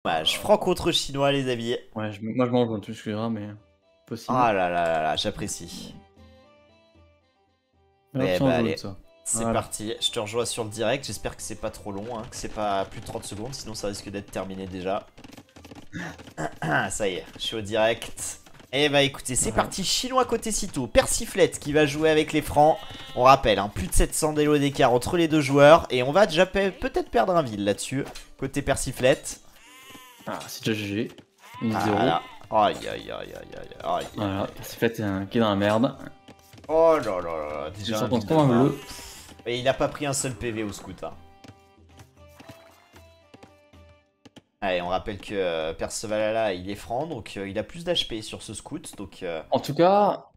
Franc contre chinois, les amis. Ouais, moi je mange tout ce que mais possible. Ah là là là là, j'apprécie. Eh bah allez, ça. c'est parti. Je te rejoins sur le direct. J'espère que c'est pas trop long, hein, que c'est pas plus de 30 secondes, sinon ça risque d'être terminé déjà. Ça y est, je suis au direct. Eh bah écoutez, c'est parti. Chinois côté Cito. Persiflette qui va jouer avec les francs. On rappelle, hein, plus de 700 d'élo d'écart entre les deux joueurs. Et on va déjà peut-être perdre un ville là-dessus. Côté Persiflette. Ah, c'est déjà GG. 1-0. Voilà. Aïe aïe aïe aïe aïe. Voilà, Persiflette qui est dans la merde. Oh là là là, déjà un trop bleu. Et il a pas pris un seul PV au scout. Hein. Allez, on rappelle que Percevalala il est franc, donc il a plus d'HP sur ce scout. Donc, En tout cas,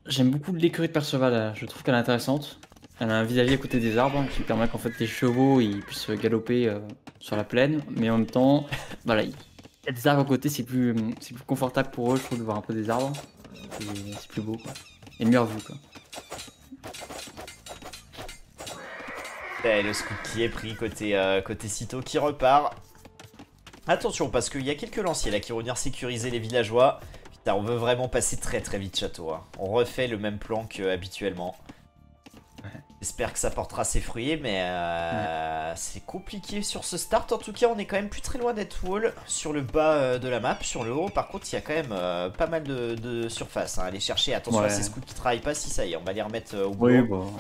j'aime beaucoup l'écurie de Perceval. Je trouve qu'elle est intéressante. Elle a un vis-à-vis à côté des arbres qui permet qu'en fait les chevaux ils puissent galoper sur la plaine, mais en même temps, voilà, il y a des arbres à côté, c'est plus confortable pour eux, je trouve, de voir un peu des arbres. C'est plus beau, quoi. Et une meilleure vue, quoi. Et le scout qui est pris côté Cito qui repart. Attention, parce qu'il y a quelques lanciers là qui vont venir sécuriser les villageois. Putain, on veut vraiment passer très très vite château. Hein. On refait le même plan qu'habituellement. J'espère que ça portera ses fruits, mais c'est compliqué sur ce start. En tout cas, on est quand même plus très loin d'être wall sur le bas de la map. Sur le haut, par contre, il y a quand même pas mal de surface. Hein. Allez chercher, attention à ces scouts qui travaillent pas. Si ça y est, on va les remettre au bout. Oui, bon.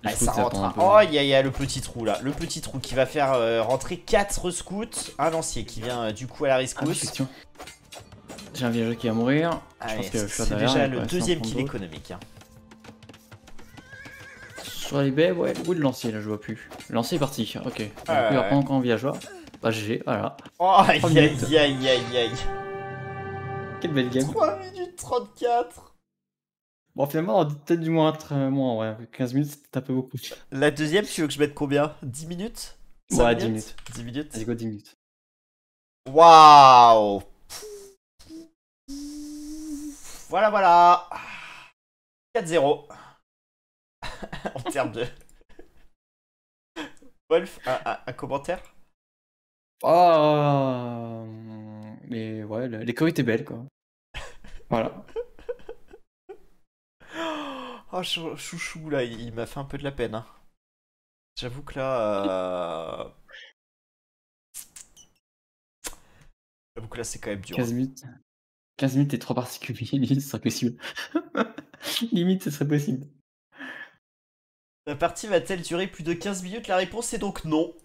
Allez, ça rentre. Oh, il y a le petit trou là. Le petit trou qui va faire rentrer 4 scouts. Un lancier qui vient du coup à la rescousse. J'ai un villageois qui va mourir. C'est déjà le deuxième kill économique. Hein. Sur les baies, ouais, où est le lancier là, je vois plus. Le lancier est parti, ok. Il va prendre encore un villageois. Bah GG, voilà. Oh aïe aïe aïe aïe aïe. Quelle belle game. 3 minutes 34. Bon finalement on dit peut-être du moins moins, ouais. 15 minutes c'est un peu beaucoup. La deuxième, tu veux que je mette combien? 10 minutes? Ouais, 10 minutes. 10 minutes. Allez go 10 minutes. Waouh. Voilà voilà. 4-0. En termes de... Wolf, un commentaire? Oh, mais ouais, l'écho était belle quoi. Voilà. Oh chouchou là, il m'a fait un peu de la peine. Hein. J'avoue que là... J'avoue que là c'est quand même dur. 15 minutes. 15 minutes est trop particulier, limite ce serait possible. Limite ce serait possible. La partie va-t-elle durer plus de 15 minutes? La réponse est donc non.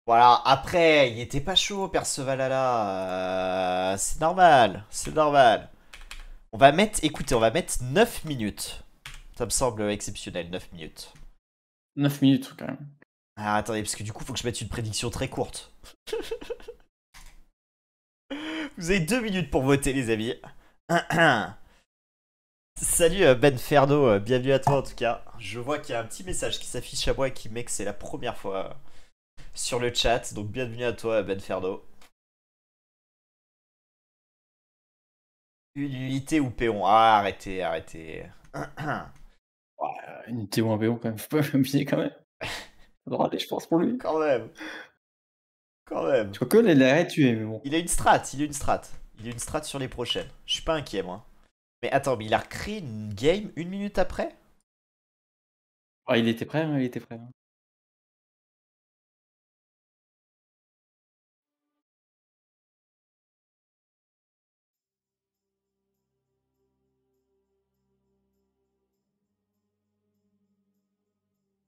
Voilà, après, il était pas chaud, Percevalala. C'est normal, c'est normal. On va mettre, écoutez, on va mettre 9 minutes. Ça me semble exceptionnel, 9 minutes. 9 minutes quand même. Ah, attendez, parce que du coup, faut que je mette une prédiction très courte. Vous avez 2 minutes pour voter, les amis. Salut Ben Ferdo, bienvenue à toi en tout cas. Je vois qu'il y a un petit message qui s'affiche à moi et qui met que c'est la première fois sur le chat. Donc bienvenue à toi Ben Ferdo. Une unité ou péon? Ah, arrêtez, arrêtez. Unité ou un péon quand même, faut pas m'amuser quand même. Ça doit aller je pense pour lui. Quand même. Quand même. Je crois que il l'a tué mais bon. Il a une strat, il a une strat. Il a une strat sur les prochaines. Je suis pas inquiet moi. Mais attends, mais il a recréé une game 1 minute après? Ah, il était prêt, hein, il était prêt. Hein.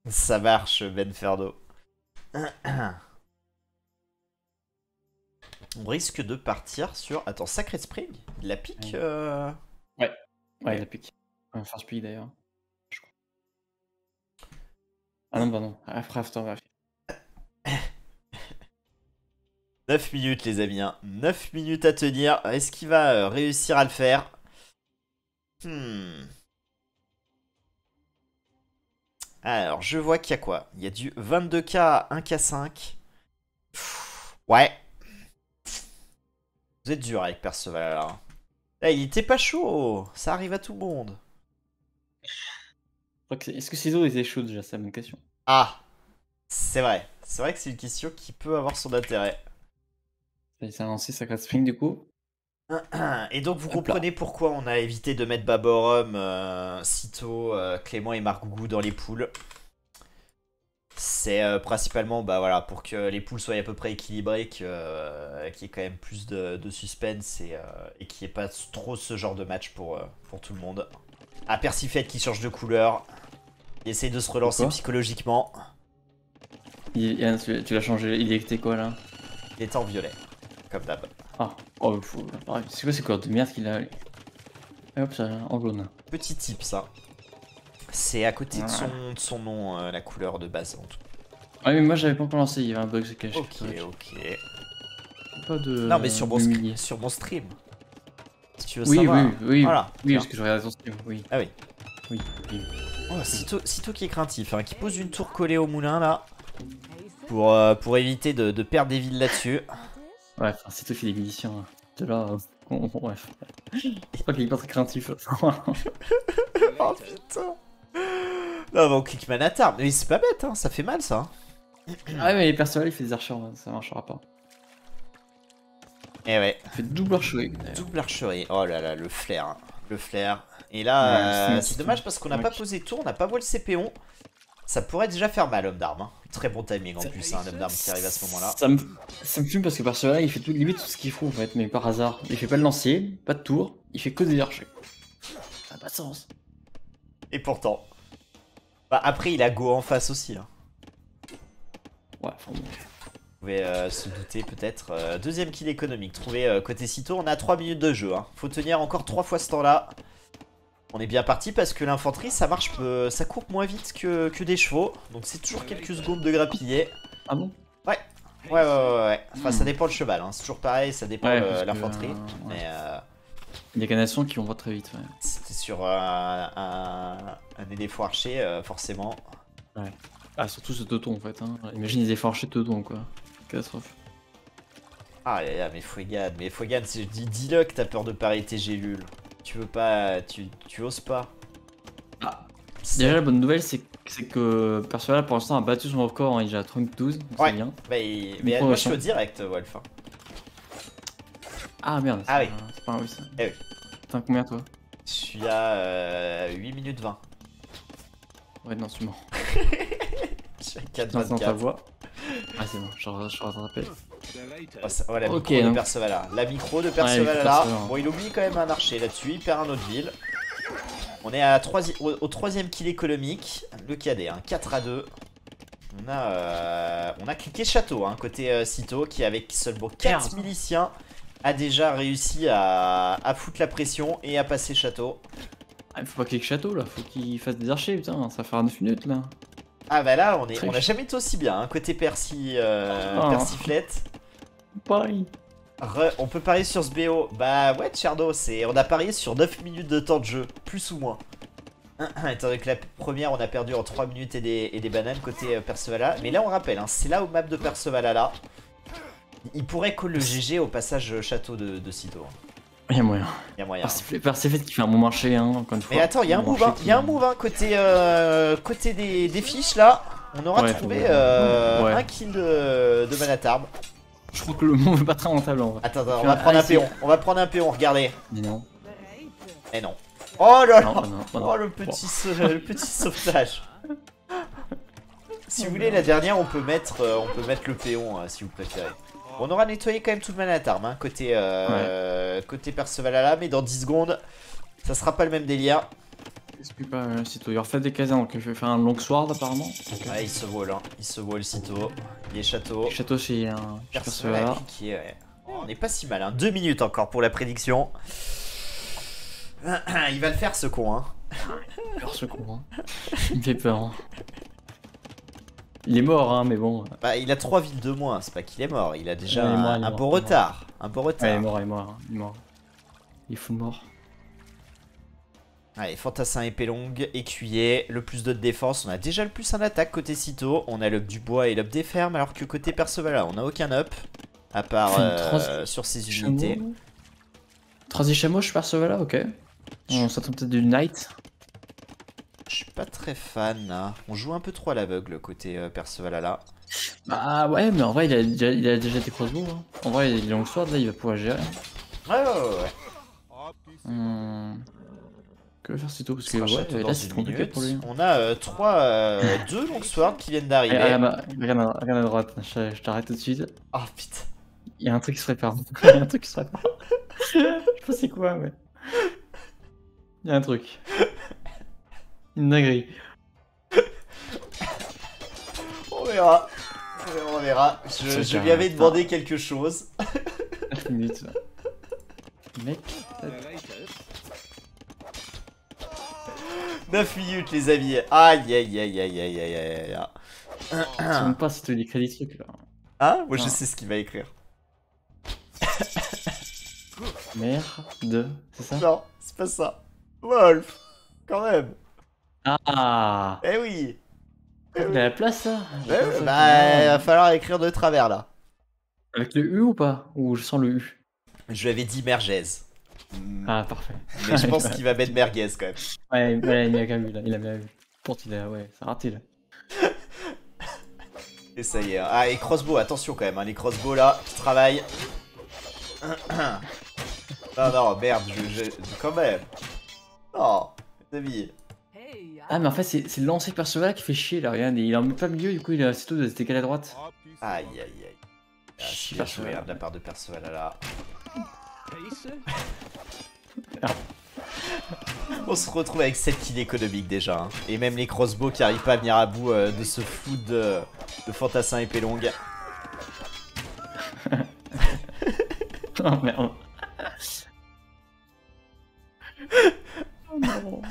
Ça marche, Ben Ferdo. On risque de partir sur... Attends, Sacred Spring? Il la pique Ouais, il la pique. First pick d'ailleurs. Ah non, pardon. Après, 9 minutes les amis, hein. 9 minutes à tenir. Est-ce qu'il va réussir à le faire? Alors, je vois qu'il y a quoi? Il y a du 22k à 1k5. Ouais. Vous êtes dur avec Perceval là. Là, il était pas chaud. Ça arrive à tout le monde. Est-ce que Ciseaux était chaud déjà? C'est la bonne question. Ah, c'est vrai. C'est vrai que c'est une question qui peut avoir son intérêt. C'est un lancé Sacred Spring du coup. Et donc vous Hop là. comprenez pourquoi on a évité de mettre Baborum, Cito, Clément et Margougou dans les poules. C'est principalement bah, voilà, pour que les poules soient à peu près équilibrées, qu'il y ait quand même plus de suspense et qu'il n'y ait pas trop ce genre de match pour tout le monde. Ah, Persiflette qui change de couleur. Il essaye de se relancer Pourquoi psychologiquement. Tu l'as changé, il était quoi là? Il est en violet, comme d'hab. Ah, oh, pareil. C'est quoi ces couleurs de merde qu'il a? Et hop, ça, en jaune. Petit tip ça. C'est à côté de Ouais. son nom, la couleur de base en tout. Ah, mais moi j'avais pas encore lancé, il y avait un bug se caché. Ok, ok. Pas de. Non, mais sur m'humilier. mon stream. Si tu veux Oui, savoir. oui, oui. Voilà. Oui, parce que je regardais ton stream, oui. Ah oui. Oui, oui. Oh, Cito qui est craintif, hein, qui pose une tour collée au moulin là. Pour éviter de perdre des villes là-dessus. Ouais, enfin, c'est toi qui fais des munitions. De là, bref. Je crois qu'il est pas très craintif. Oh putain. Non, mais on clique Manatar. Mais c'est pas bête, hein, ça fait mal ça. Ah, mais les personnages, il fait des archers, ça marchera pas. Eh ouais. Il fait double archerie. Double archerie. Oh là là, le flair. Hein. Le flair. Et là, Ouais, c'est dommage parce qu'on n'a pas posé tour, on n'a pas volé le CPon. Ça pourrait déjà faire mal, homme d'arme. Hein. Très bon timing en plus, hein, un homme d'arme qui arrive à ce moment-là. Ça me fume parce que par cela, il fait tout, limite tout ce qu'il faut en fait, mais par hasard. Il fait pas de lancier, pas de tour, il fait que des archers. Ça n'a pas de sens. Et pourtant. Bah, après, il a Go en face aussi. Hein. Ouais, enfin bon. Vous pouvez se douter peut-être. Deuxième kill économique trouvé côté Cito. On a 3 minutes de jeu. Hein. Faut tenir encore 3 fois ce temps-là. On est bien parti parce que l'infanterie ça marche, ça court moins vite que des chevaux. Donc c'est toujours quelques secondes de grappiller. Ah bon? Ouais. Ouais. Enfin ça dépend le cheval. Hein. C'est toujours pareil, ça dépend l'infanterie. Ouais. Mais Il y a des canassions qui vont pas très vite. Ouais. c'était sur un éléphant archer forcément. Ouais. Ah, surtout ce teuton en fait. Hein. Imagine les efforts chez teuton quoi. Catastrophe. Ah là là, mais Fouegan, dis-le que t'as peur de pas arrêter Gélule. Tu veux pas, tu oses pas. Ah. Déjà la bonne nouvelle c'est que Percival pour l'instant a battu son record, hein. Il est déjà à 32, donc Ouais. c'est bien. Mais moi je suis au direct, Wolf. Hein. Ah merde, Ah oui. C'est pas un oui ça. Eh oui. T'as combien toi? Je suis à 8 minutes 20. Ouais non tu mens. Je suis à Dans ta 4,24. voix. Ah c'est bon, je rattrapais. Oh, la Ok, micro de donc- Perceval là. La micro de Ouais, Perceval micro là. Perceval. Bon, il oublie quand même un archer là-dessus. Il perd un autre ville. On est à au troisième kill économique. Le cadet, hein, 4 à 2. On a cliqué château, hein, côté Cito, qui avec seulement 4 Merde. miliciens a déjà réussi à foutre la pression et à passer château. Ah, faut pas qu'il y ait que château là, faut qu'il fasse des archers, putain, ça va faire 9 minutes là. Ah bah là, on Très a jamais été aussi bien, hein, côté Oh. Persiflette. Pareil. On peut parier sur ce BO. Bah ouais, Cherno, on a parié sur 9 minutes de temps de jeu, plus ou moins. Étant donné que la première, on a perdu en 3 minutes et des bananes côté Percevala. Mais là, on rappelle, hein, c'est là au map de Percevala là. Il pourrait call le GG au passage château de Cito. Il y a moyen. Il y a moyen. Persiflette qui fait un bon marché, hein, encore une fois. Mais attends, il y a un Bon move, marché hein, il y a un move hein, côté des fiches là. On aura Ouais, trouvé ouais. un kill de Manatarb. Je trouve que le move est pas très rentable en vrai. Attends, on va prendre un péon. On va prendre un péon, regardez. Mais non. Eh non. Oh là là. Non, non, Oh le petit sauvetage. Si vous voulez la dernière on peut mettre le péon si vous préférez. On aura nettoyé quand même tout le Manatarm hein, côté Percevalala, mais dans 10 secondes ça sera pas le même délire. Explique pas, Cito. Il refait des casernes, donc je vais faire un long sword apparemment. Ouais il se vole hein. Il se vole Cito. Il est château. Château chez un Percevala qui est. On n'est pas si mal hein. 2 minutes encore pour la prédiction. Il va le faire ce con hein. Peur ce con, hein. Il me fait peur. Hein. Il est mort, hein, mais bon. Bah il a 3 villes de moins, c'est pas qu'il est mort, il a déjà Ouais, il est mort, un beau retard. Un beau Ouais, il est retard. mort, il est mort, il est mort. Il est fou de mort. Allez, fantassin épée longue, écuyer, le plus de défense. On a déjà le plus en attaque côté Cito. On a l'up du bois et l'up des fermes, alors que côté Percevala, on a aucun up. À part sur ses unités. Transi chameau, je perçois là, ok. On s'attend peut-être du Knight. Je suis pas très fan là. On joue un peu trop à l'aveugle côté Percevala là. Bah ouais, mais en vrai, il a déjà des crossbows. Hein. En vrai, les longswords, là, il va pouvoir gérer. Ouais. Que faire si tôt? Parce Ce que sera château ouais, dans là, c'est une compliqué minute. pour lui. On a deux longswords qui viennent d'arriver. Regarde à droite, je t'arrête tout de suite. Oh putain. Il y a un truc qui se prépare. Il y a un truc qui se prépare. Je sais pas c'est quoi, mais. Il y a un truc. Une dinguerie. On verra. On verra. Je lui avais demandé quelque chose. 9 minutes. Mec. 9 minutes, les amis. Aïe. Je sais même pas si tu écrit des trucs là. Hein? Moi, je Ah. sais ce qu'il va écrire. Merde. C'est ça? Non, c'est pas ça. Wolf. Quand même. Ah! Eh oui. Il a la place ça? Ouais, bah, il va falloir écrire de travers là. Avec le U ou pas? Ou je sens le U? Je lui avais dit merguez. Ah, parfait. Mais je pense qu'il va mettre merguez quand même. Ouais, il a bien vu là. Il a bien vu. Pourtant, ouais, ça a raté là. Et ça y est. Ah, et crossbow, attention quand même. Hein, les crossbows là, qui travaillent. Non, merde, quand même. Non, les amis. Ah, mais en fait, c'est le lancer Perceval qui fait chier là. Regarde, il est en plein milieu, du coup, il a assez tôt de se décaler à droite. Aïe. Ah, c'est bien joué hein, de la part de Perceval là. On se retrouve avec 7 kills économiques déjà. Hein. Et même les crossbows qui arrivent pas à venir à bout de ce foot de fantassin épée longue. Oh merde. Oh non.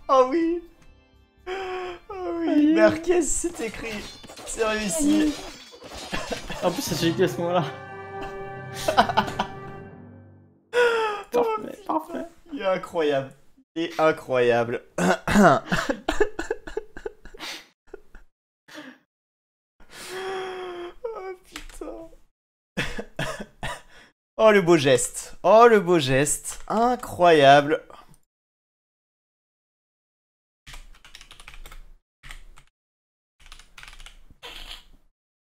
Oh oui. Oh oui. Merguez, c'est écrit. C'est réussi. En plus, j'ai dit à ce moment-là. Parfait. Il est incroyable. Il est incroyable. Oh putain. Oh le beau geste. Oh le beau geste. Incroyable.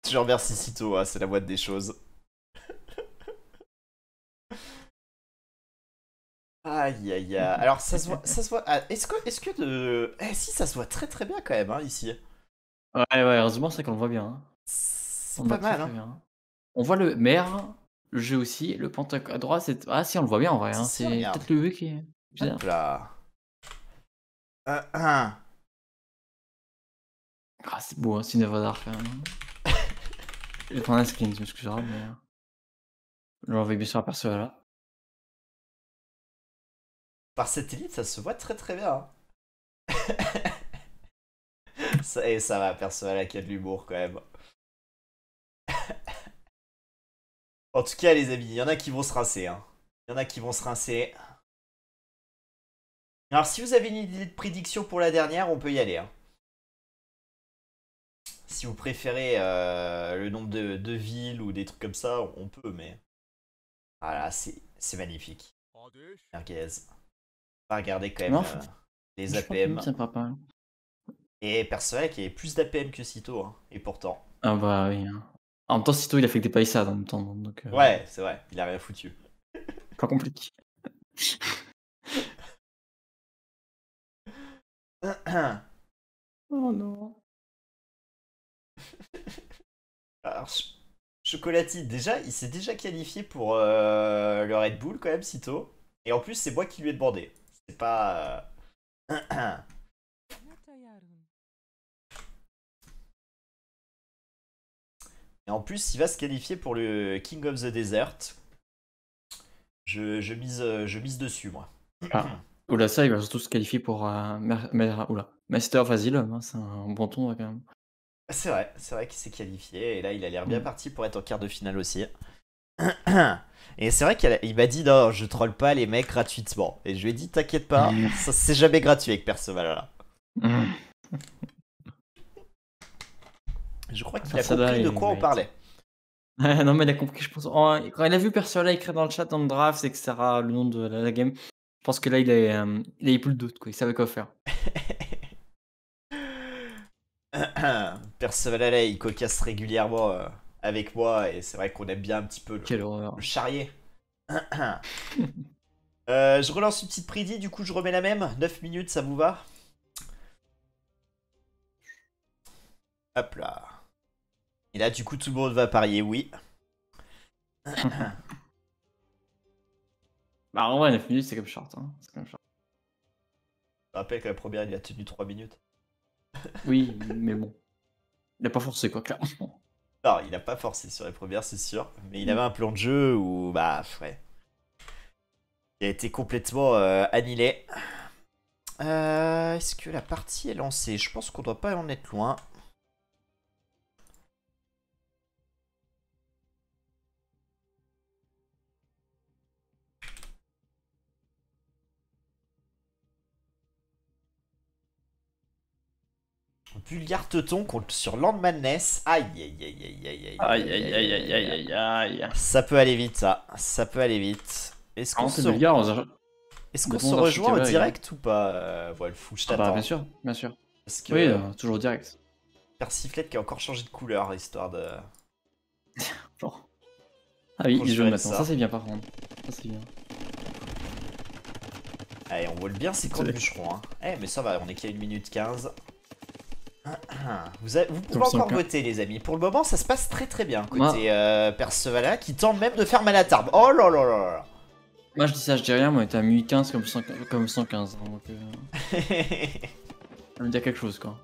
Je remercie Cito, hein, c'est la moindre des choses. Aïe. Alors ça se voit. Ah, est-ce que de. Eh si, ça se voit très très bien quand même, hein, ici. Ouais, heureusement, c'est qu'on le voit bien. Hein. C'est On pas voit très, mal, très hein. bien. On voit le maire, le jeu aussi, le pentacle à droite, c'est. Ah, si, on le voit bien en vrai. Hein. Si, C'est regarde. peut-être le U qui est bizarre. Hop là. Ah, c'est beau, hein, c'est une œuvre d'art quand même. Je vais prendre un screen, tu m'excuseras, mais. Je l'envoie bien sûr à Perceval là. Par satellite, ça se voit très très bien. Hein. ça va, Perceval qui a de l'humour quand même. En tout cas, les amis, il y en a qui vont se rincer. Hein. Il y en a qui vont se rincer. Alors, si vous avez une idée de prédiction pour la dernière, on peut y aller. Hein. Si vous préférez le nombre de villes ou des trucs comme ça, on peut, mais... Voilà, c'est magnifique. Merguez. On va regarder quand même Non, les je pense que APM. ça me fera pas. Et Perceval qui avait plus d'APM que Cito, hein. Et pourtant. Ah bah oui. Hein. En même temps, Cito, il a fait que des palissades en même temps. Donc, Ouais, c'est vrai, il a rien foutu. pas compliqué. Oh non. Alors, Chocolati, déjà, il s'est déjà qualifié pour le Red Bull quand même, Cito. Et en plus, c'est moi qui lui ai demandé. C'est pas... Et en plus, il va se qualifier pour le King of the Desert. Je mise dessus, moi. Ah. Oula, ça, il va surtout se qualifier pour Master of Asylum. Hein, c'est un bon tournoi quand même. C'est vrai qu'il s'est qualifié. Et là, il a l'air bien parti pour être en quart de finale aussi. Et c'est vrai qu'il m'a dit non, je troll pas les mecs gratuitement. Et je lui ai dit t'inquiète pas, ça c'est jamais gratuit avec Perceval là. Je crois qu'il a compris de quoi on parlait. Non mais il a compris, je pense. Quand il a vu Perceval écrire dans le chat dans le draft, etc. le nom de la game, je pense que là il a plus le doute quoi, il savait quoi faire. Percevalala, il cocasse régulièrement avec moi et c'est vrai qu'on aime bien un petit peu Quelle horreur. le charrier. Je relance une petite prédit, du coup je remets la même. 9 minutes, ça vous va? Hop là. Et là, du coup, tout le monde va parier oui. Bah, en vrai, 9 minutes, c'est comme short. Hein. C'est comme short. Je rappelle que la première, il a tenu 3 minutes. Oui, mais bon. Il a pas forcé, quoi, clairement. Non, il a pas forcé sur la première, c'est sûr. Mais il avait un plan de jeu où, bah, ouais. Il a été complètement annihilé. Est-ce que la partie est lancée? Je pense qu'on doit pas en être loin. Vulgar Teuton contre sur Land Madness. Aïe aïe aïe aïe aïe Aïe, aïe, aïe, aïe, aïe, aïe, aïe. Ça peut aller vite, ça. Ça peut aller vite. Est-ce qu'on C'est se, Bulgare, on a... est-ce qu'on on se a rejoint chuté, en ouais, direct ou pas Wolf, je Ah bah, t'attends. bien sûr, bien sûr. Parce que Oui, toujours direct. Persiflette qui a encore changé de couleur, histoire de... Genre. Ah oui, il joue Conjurer maintenant. ça. Ça, c'est bien, par contre. Ça, c'est bien. Allez, on vole bien ses camps de bûcherons. Hein. Eh, mais ça va, on est qu'à 1 minute 15. Vous pouvez encore voter, les amis. Pour le moment, ça se passe très très bien. Côté Percevala, qui tente même de faire Malatarbe. Oh là là là là. Moi, je dis ça, je dis rien, mais on était à 1015 comme 115. Hein, donc, ça veut dire quelque chose, quoi.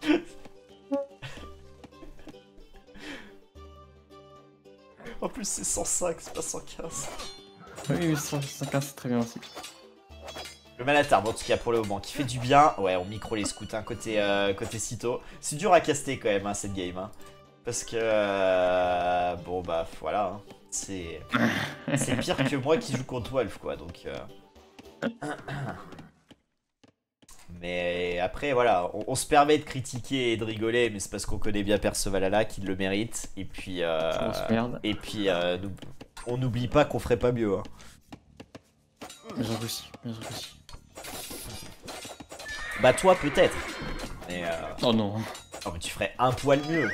En plus, c'est 105, c'est pas 115. Oui, mais 115, c'est très bien aussi. Le Malatarbe, en tout cas, pour le moment, qui fait du bien. Ouais, on micro les scouts, hein, côté Cito. C'est dur à caster quand même, hein, cette game. Hein. Parce que... bon, bah, voilà. Hein. C'est pire que moi qui joue contre Wolf, quoi. Donc... Mais après, voilà, on se permet de critiquer et de rigoler, mais c'est parce qu'on connaît bien Percevalala, qui le mérite. Et puis... on n'oublie pas qu'on ferait pas mieux. Hein. Bien aussi, bien aussi. Bah toi peut-être. Mais Oh non. oh, mais tu ferais un poil mieux.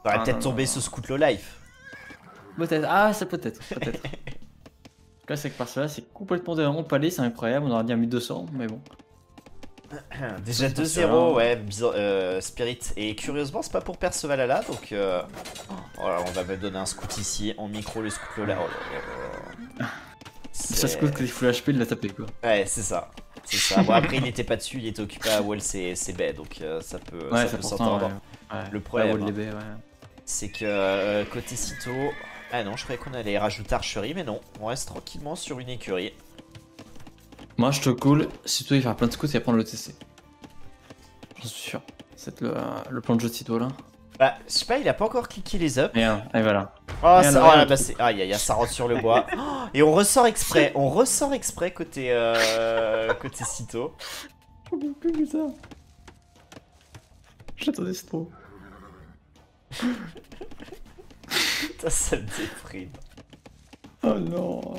T'aurais peut-être tombé ce Scout Low Life. Peut-être. Ah, ça peut-être. Peut-être. En tout cas, c'est que par cela, c'est complètement délirant. Le palais, c'est incroyable. On aurait dit un 1200, mais bon. Déjà 2-0, ouais, Spirit. Et curieusement, c'est pas pour Percevalala, donc voilà, on va me donner un scout ici. On micro le Scout Low Life. Oh là là. Ça se coûte que les full HP, il l'a tapé, quoi. Ouais, c'est ça. C'est ça. Bon, après, il n'était pas dessus, il était occupé à wall ses baies, donc ça peut s'entendre. Ouais. Le problème, wall DB, ouais. c'est que côté Cito... Ah non, je croyais qu'on allait rajouter archerie, mais non. On reste tranquillement sur une écurie. Moi, je te cool. Sito, il va faire plein de scouts, il va prendre le TC. J'en suis sûr. C'est le plan de jeu de Sito, là. Bah, je sais pas, il a pas encore cliqué les ups. Et voilà. Oh, ça, oh là, bah c'est... Aïe, aïe, ça rentre sur le bois. Oh, et on ressort exprès. On ressort exprès côté Cito. J'en peux plus que ça. J'attendais c'est trop. Putain, ça me déprime. Oh non.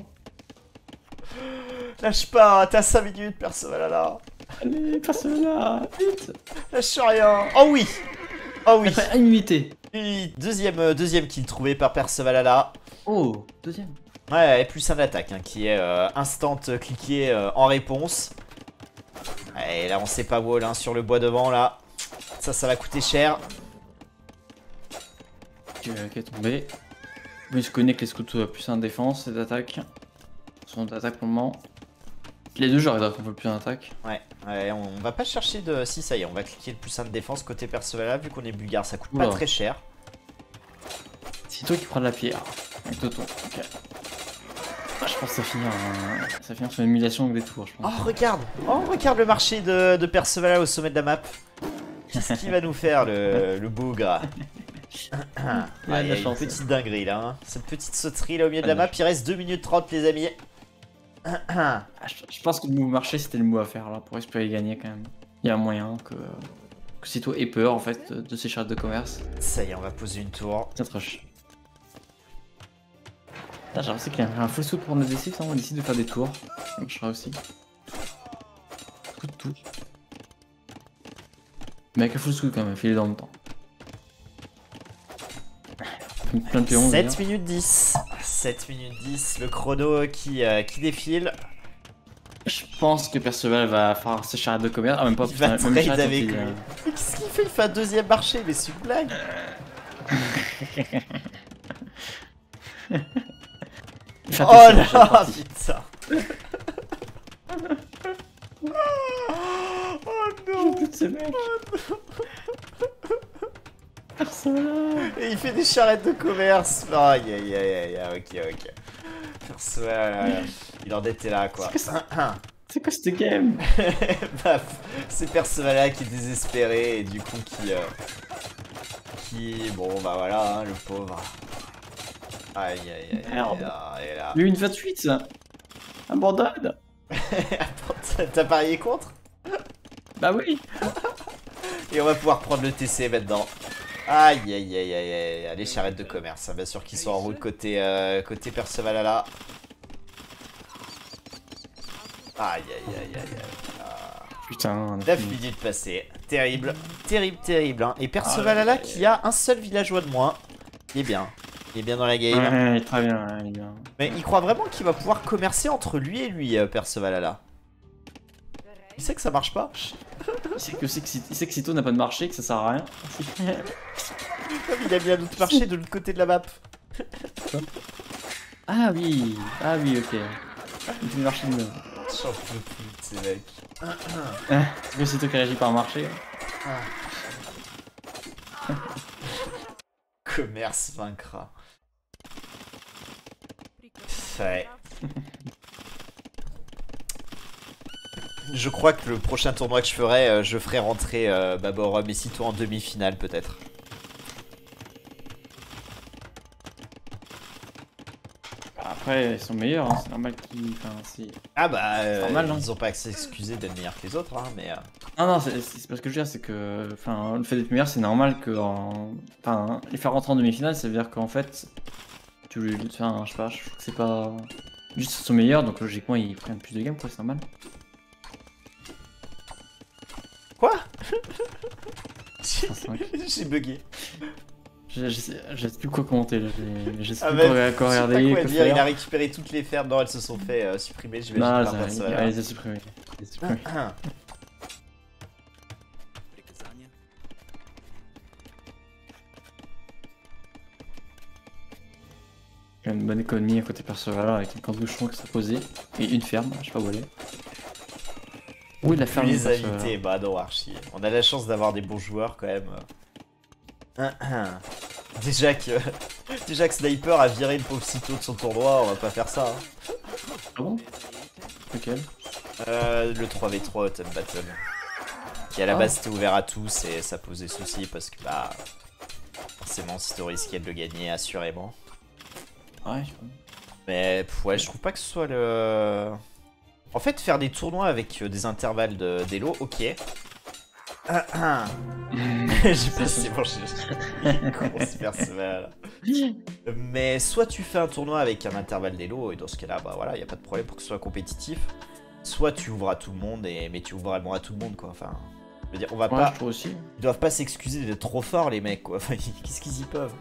Lâche pas, t'as 5 minutes, Percevalala. Allez, personne là. Vite. Lâche rien. Oh oui. Oh oui. Après, une unité. Deuxième kill trouvé par Percevalala. Oh, deuxième. Ouais, et plus un attaque hein, qui est instant cliqué en réponse. Et là, on sait pas wall hein, sur le bois devant là. Ça va coûter cher. Qui est tombé. Mais je connais que les scouts plus un défense et d'attaque. Sont d'attaque pour le moment. Les deux joueurs, ils doivent un peu plus en attaque. Ouais, on va pas chercher de... Si, ça y est, on va cliquer le plus 1 de défense côté Percevalala vu qu'on est bulgare. Ça coûte pas très cher. C'est toi qui prends de la pierre. Avec Toton. Ok. Ah, je pense que ça finit sur une émulation avec des tours, je pense. Oh, regarde le marché de Percevalala au sommet de la map. Qu'est-ce qu'il va nous faire, le bougre? Il y a une petite dinguerie là. Hein. Cette petite sauterie là au milieu de la map. Il reste 2 minutes 30, les amis. Je pense que le move marché, c'était le move à faire là pour espérer gagner quand même. Il y a un moyen que Sito ait peur en fait de ses charges de commerce. Ça y est, on va poser une tour. C'est rush. J'ai l'impression qu'il y a un full saut pour nos décide, on décide de faire des tours. Donc je ferai aussi. Tout. Mais avec un full scoot quand même, filer dans le temps. Plein de pions. 7 minutes 10. 7 minutes 10, le chrono qui défile. Je pense que Perceval va faire ses charrettes de commerce. Ah, même pas. Il va même trade charrette, avec il, lui. Qu'est-ce qu'il fait? Il fait un deuxième marché, mais c'est une blague. il fait Oh un là, PC, putain. Oh non. Toutes ces mecs. Perceval. Et il fait des charrettes de commerce. Aïe aïe aïe aïe, ok. Perceval, il en était là quoi. C'est quoi cette game? Bah, c'est Perceval qui est désespéré et du coup bon bah voilà, hein, le pauvre. Aïe aïe aïe. Merde. Et là. Mais une 28 ça. Abandonne. Attends, t'as parié contre? Bah oui. Et on va pouvoir prendre le TC maintenant. Aïe aïe aïe aïe aïe. Allez, charrette de commerce, bien sûr qu'ils sont en route côté Perceval là. Aïe aïe aïe aïe aïe. Putain. 9 minutes passées. Terrible. Terrible hein. Et Perceval là qui a un seul villageois de moins. Il est bien. Il est bien dans la game. Ouais, très bien, il est bien. Mais il croit vraiment qu'il va pouvoir commercer entre lui et lui, Perceval là. Il sait que ça marche pas. Il sait que Sito n'a pas de marché, que ça sert à rien. Il a mis un autre marché de l'autre côté de la map. Ah oui, ok. Il fait le marché de neuf. J'en peux plus de ces mecs. C'est que Sito qui réagit par marché. Commerce vaincra. Ouais. Je crois que le prochain tournoi que je ferai rentrer Baborum et Sito en demi-finale peut-être. Après, ils sont meilleurs, hein. C'est normal qu'ils. Enfin, Ah bah, normal, non ils ont pas à s'excuser d'être meilleurs que les autres, hein, mais... Non, c'est parce que je veux dire, c'est que. Enfin, le fait d'être meilleur, c'est normal que. Enfin, les faire rentrer en demi-finale, ça veut dire qu'en fait. Enfin, je sais pas, je trouve que c'est pas. Juste qu'ils sont meilleurs, donc logiquement, ils prennent plus de games, quoi, c'est normal. Quoi? 5. J'ai bugué. Je sais plus quoi commenter là, je sais Ah plus bah, quoi je sais pas regarder, quoi quoi dire, il a faire. récupéré toutes les fermes. Non, elles se sont fait supprimer, j'imagine, Non, par personne. il les a supprimés. Il y a une bonne économie à côté Perceval avec un camp de bouchon qui s'est posé et une ferme, je sais pas où elle est. Où est la ferme Les de Perceval? invités, bah non, Archie. On a la chance d'avoir des bons joueurs quand même. Déjà que Sniper a viré le pauvre Sito de son tournoi, on va pas faire ça. Hein. Ah bon? Lequel? Le 3v3 Autumn Battle. Qui à la base était ouvert à tous et ça posait souci parce que bah... Forcément Sito risquait de le gagner assurément. Ouais, je crois. Mais ouais, je trouve pas que ce soit le... En fait, faire des tournois avec des intervalles d'élo, ok. J'ai passé bon, grosse Perceval. Mais soit tu fais un tournoi avec un intervalle d'élo, et dans ce cas-là, bah voilà, y a pas de problème pour que ce soit compétitif. Soit tu ouvres à tout le monde, mais tu ouvres vraiment à tout le monde, quoi. Enfin, je veux dire, on va pas... Je trouve aussi. Ils doivent pas s'excuser d'être trop forts, les mecs, quoi. Enfin, qu'est-ce qu'ils y peuvent?